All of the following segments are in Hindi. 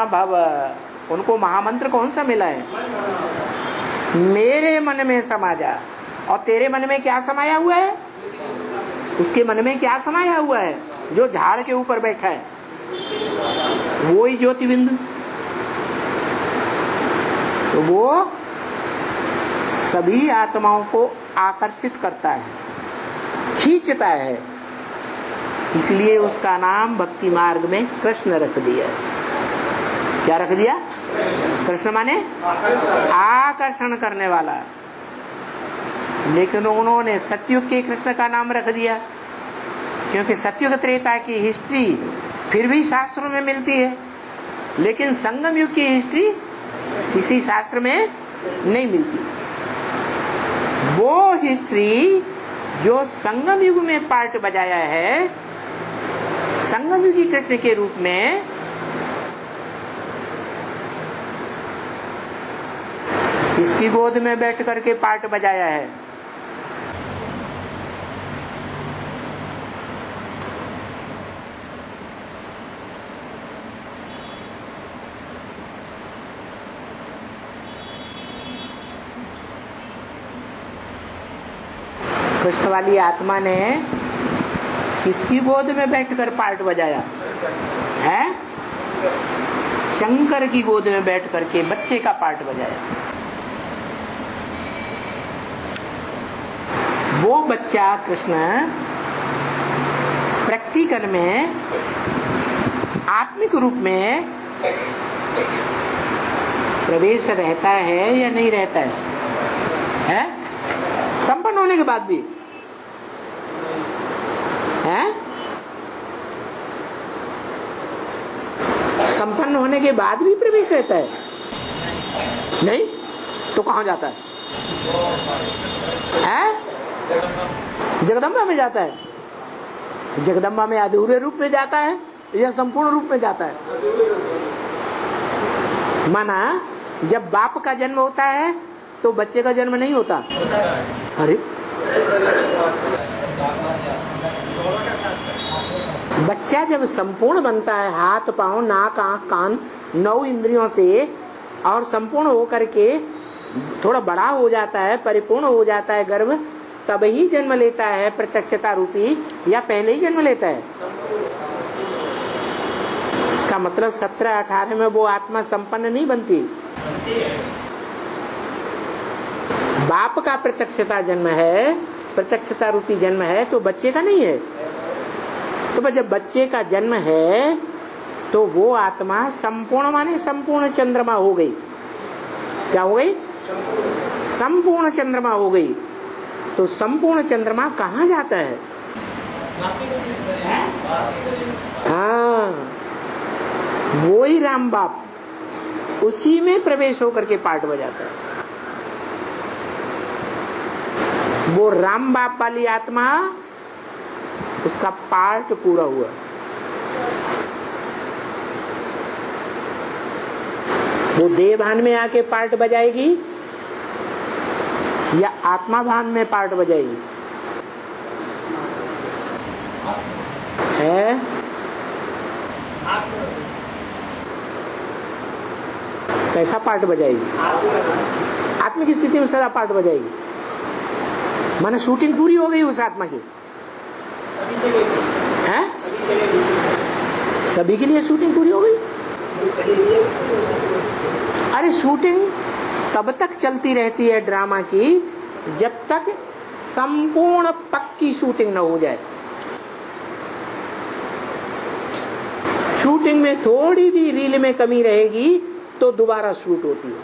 भव, उनको महामंत्र कौन सा मिला है? मेरे मन में समा जा। और तेरे मन में क्या समाया हुआ है? उसके मन में क्या समाया हुआ है? जो झाड़ के ऊपर बैठा है वो ही ज्योति बिंदु। तो वो सभी आत्माओं को आकर्षित करता है, खींचता है, इसलिए उसका नाम भक्ति मार्ग में कृष्ण रख दिया। क्या रख दिया? कृष्ण माने आकर्षण करने वाला। लेकिन उन्होंने सतयुग के कृष्ण का नाम रख दिया, क्योंकि सतयुग त्रेता की हिस्ट्री फिर भी शास्त्रों में मिलती है, लेकिन संगम युग की हिस्ट्री किसी शास्त्र में नहीं मिलती। वो हिस्ट्री जो संगम युग में पार्ट बजाया है, संगम युगी कृष्ण के रूप में, इसकी गोद में बैठ करके पार्ट बजाया है। कृष्ण वाली आत्मा ने किसकी गोद में बैठकर पार्ट बजाया है? शंकर की गोद में बैठ करके बच्चे का पार्ट बजाया। वो बच्चा कृष्ण प्रैक्टिकल में, आत्मिक रूप में प्रवेश रहता है या नहीं रहता है? संपन्न होने के बाद भी है? संपन्न होने के बाद भी प्रवेश रहता है? नहीं तो कहाँ जाता है? जगदम्बा में जाता है। जगदम्बा में अधूरे रूप में जाता है या संपूर्ण रूप में जाता है? माना जब बाप का जन्म होता है तो बच्चे का जन्म नहीं होता। अरे बच्चा जब संपूर्ण बनता है, हाथ पांव नाक आंख कान 9 इंद्रियों से, और संपूर्ण होकर के थोड़ा बड़ा हो जाता है, परिपूर्ण हो जाता है गर्भ, तब ही जन्म लेता है प्रत्यक्षता रूपी, या पहले ही जन्म लेता है? इसका मतलब 17-18 में वो आत्मा संपन्न नहीं बनती। बाप का प्रत्यक्षता जन्म है, प्रत्यक्षता रूपी जन्म है, तो बच्चे का नहीं है। तो जब बच्चे का जन्म है तो वो आत्मा संपूर्ण माने संपूर्ण चंद्रमा हो गई। क्या हो गई? संपूर्ण चंद्रमा हो गई। तो संपूर्ण चंद्रमा कहाँ जाता है? हाँ, वो ही राम बाप, उसी में प्रवेश होकर के पार्ट बजाता है। वो राम बाप वाली आत्मा, उसका पार्ट पूरा हुआ। वो देह भान में आके पार्ट बजाएगी या आत्मा भान में पार्ट बजाएगी? है? कैसा पार्ट बजाएगी? आत्मा की स्थिति में सदा पार्ट बजाएगी। माने शूटिंग पूरी हो गई उस आत्मा की है? सभी के लिए शूटिंग पूरी हो गई। अरे शूटिंग तब तक चलती रहती है ड्रामा की जब तक संपूर्ण पक्की शूटिंग न हो जाए। शूटिंग में थोड़ी भी रील में कमी रहेगी तो दोबारा शूट होती है।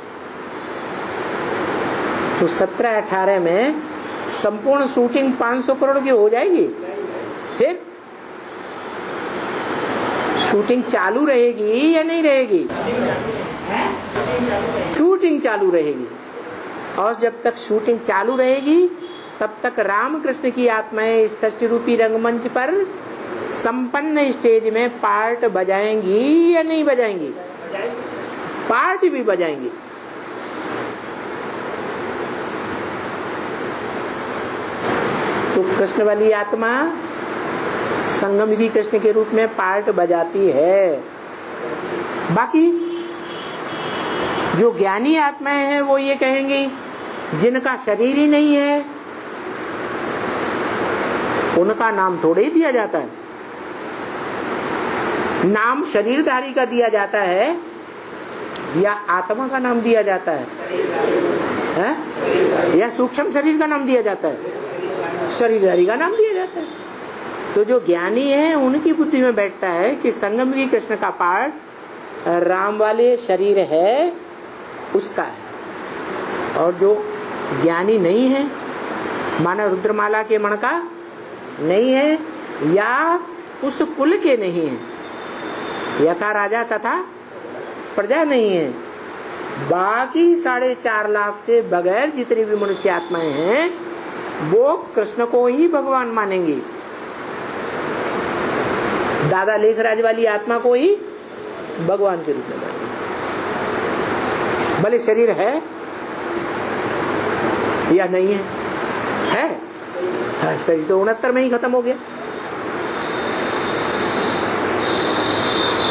तो 17-18 में संपूर्ण शूटिंग 500 करोड़ की हो जाएगी। फिर शूटिंग चालू रहेगी या नहीं रहेगी? शूटिंग चालू रहेगी। और जब तक शूटिंग चालू रहेगी तब तक रामकृष्ण की आत्माएं इस सच रूपी रंगमंच पर संपन्न स्टेज में पार्ट बजाएंगी या नहीं बजाएंगी? पार्ट भी बजाएंगी। तो कृष्ण वाली आत्मा संगम युगी कृष्ण के रूप में पार्ट बजाती है। बाकी जो ज्ञानी आत्माएं हैं वो ये कहेंगी जिनका शरीर ही नहीं है उनका नाम थोड़े ही दिया जाता है। नाम शरीरधारी का दिया जाता है या आत्मा का नाम दिया जाता है? या सूक्ष्म शरीर का नाम दिया जाता है? शरीरधारी का नाम दिया जाता है। तो जो ज्ञानी है उनकी बुद्धि में बैठता है कि संगम की कृष्ण का पाठ राम वाले शरीर है उसका है, और जो ज्ञानी नहीं है माना रुद्रमाला के मण का नहीं है या उस कुल के नहीं है, यथा राजा तथा प्रजा नहीं है, बाकी 4.5 लाख से बगैर जितनी भी मनुष्य आत्माएं हैं वो कृष्ण को ही भगवान मानेंगी। दादा लेखराज वाली आत्मा को ही भगवान के रूप में मानेंगे। भले शरीर है या नहीं है, है शरीर तो 69 में ही खत्म हो गया।